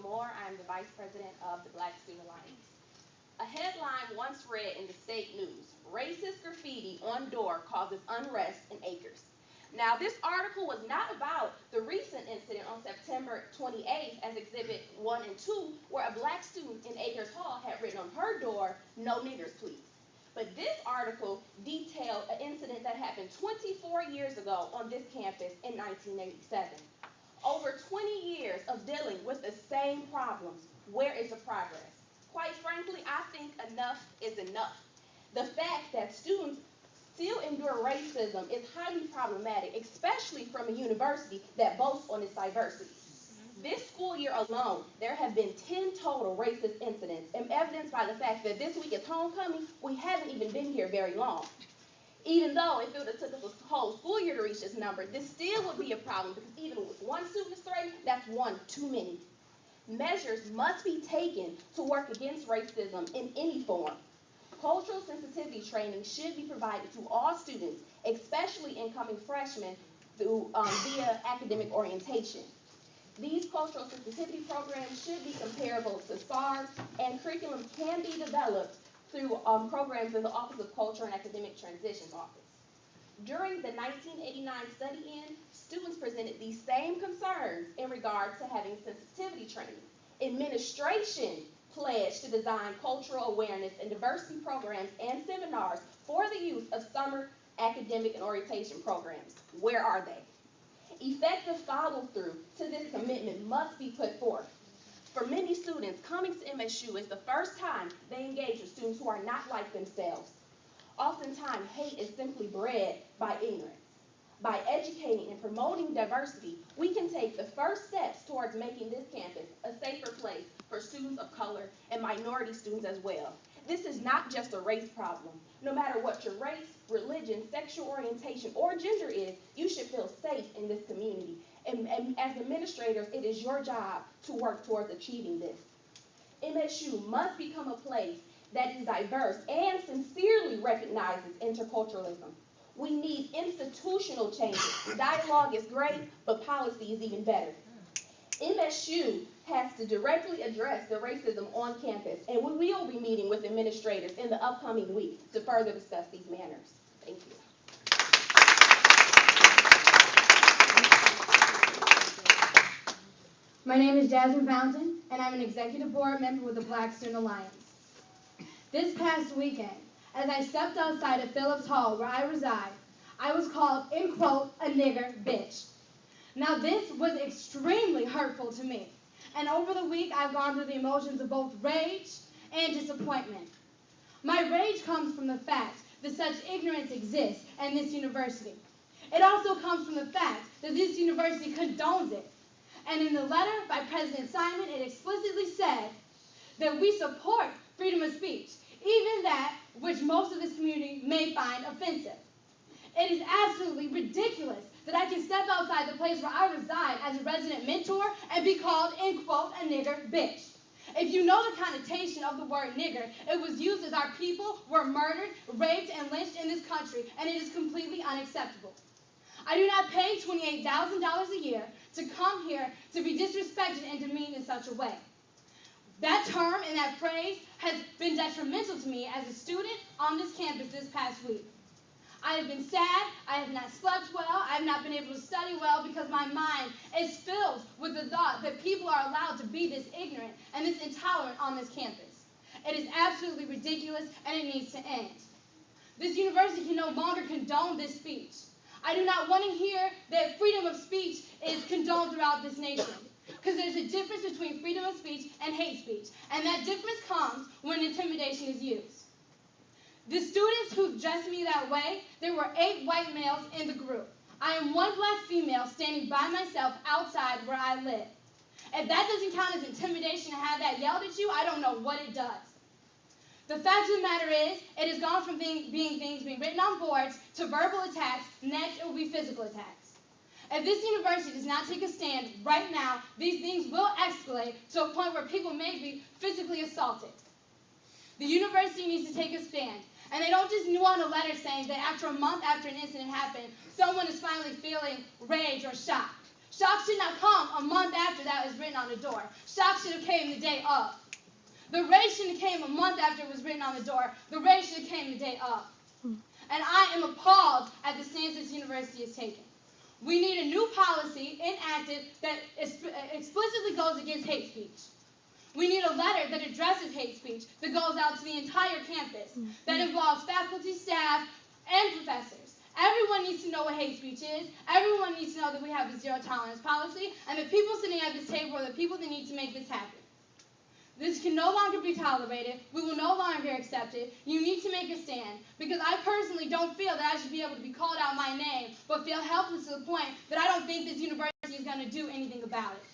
Moore. I am the Vice President of the Black Student Alliance. A headline once read in the state news: racist graffiti on door causes unrest in Acres. Now, this article was not about the recent incident on September 28th as Exhibit 1 and 2, where a black student in Acres Hall had written on her door, "No niggers, please." But this article detailed an incident that happened 24 years ago on this campus in 1987. Over 20 years of dealing with the same problems. Where is the progress? Quite frankly, I think enough is enough. The fact that students still endure racism is highly problematic, especially from a university that boasts on its diversity. This school year alone, there have been 10 total racist incidents, and evidenced by the fact that this week is homecoming, we haven't even been here very long. Even though if it would have took us a whole school year to reach this number, this still would be a problem because even with one student is threatened, that's one too many. Measures must be taken to work against racism in any form. Cultural sensitivity training should be provided to all students, especially incoming freshmen, via academic orientation. These cultural sensitivity programs should be comparable to SARS, and curriculum can be developed through programs in the Office of Culture and Academic Transitions Office. During the 1989 study-in, students presented these same concerns in regards to having sensitivity training. Administration pledged to design cultural awareness and diversity programs and seminars for the use of summer academic and orientation programs. Where are they? Effective follow-through to this commitment must be put forth. For many students, coming to MSU is the first time they engage with students who are not like themselves. Oftentimes, hate is simply bred by ignorance. By educating and promoting diversity, we can take the first steps towards making this campus a safer place for students of color and minority students as well. This is not just a race problem. No matter what your race, religion, sexual orientation, or gender is, you should feel safe in this community. And as administrators, it is your job to work towards achieving this. MSU must become a place that is diverse and sincerely recognizes interculturalism. We need institutional changes. Dialogue is great, but policy is even better. MSU has to directly address the racism on campus, and we will be meeting with administrators in the upcoming week to further discuss these matters. Thank you. My name is Jasmine Fountain, and I'm an executive board member with the Black Student Alliance. This past weekend, as I stepped outside of Phillips Hall, where I reside, I was called, in quote, a nigger bitch. Now, this was extremely hurtful to me, and over the week, I've gone through the emotions of both rage and disappointment. My rage comes from the fact that such ignorance exists in this university. It also comes from the fact that this university condones it. And in the letter by President Simon, it explicitly said that we support freedom of speech, even that which most of this community may find offensive. It is absolutely ridiculous that I can step outside the place where I reside as a resident mentor and be called, in quote, a nigger bitch. If you know the connotation of the word nigger, it was used as our people were murdered, raped, and lynched in this country, and it is completely unacceptable. I do not pay $28,000 a year to come here to be disrespected and demeaned in such a way. That term and that phrase has been detrimental to me as a student on this campus this past week. I have been sad, I have not slept well, I have not been able to study well because my mind is filled with the thought that people are allowed to be this ignorant and this intolerant on this campus. It is absolutely ridiculous and it needs to end. This university can no longer condone this speech. I do not want to hear that freedom of speech is condoned throughout this nation, because there's a difference between freedom of speech and hate speech, and that difference comes when intimidation is used. The students who dressed me that way, there were 8 white males in the group. I am one black female standing by myself outside where I live. If that doesn't count as intimidation to have that yelled at you, I don't know what it does. The fact of the matter is, it has gone from things being written on boards to verbal attacks. Next, it will be physical attacks. If this university does not take a stand right now, these things will escalate to a point where people may be physically assaulted. The university needs to take a stand. And they don't just want a letter saying that after a month after an incident happened, someone is finally feeling rage or shock. Shock should not come a month after that is written on the door. Shock should have came the day of. The race shouldn't have came a month after it was written on the door. The race should have came the day of. And I am appalled at the stance this university is taking. We need a new policy enacted that explicitly goes against hate speech. We need a letter that addresses hate speech, that goes out to the entire campus, that involves faculty, staff, and professors. Everyone needs to know what hate speech is. Everyone needs to know that we have a zero tolerance policy, and the people sitting at this table are the people that need to make this happen. This can no longer be tolerated. We will no longer accept it. You need to make a stand, because I personally don't feel that I should be able to be called out my name, but feel helpless to the point that I don't think this university is going to do anything about it.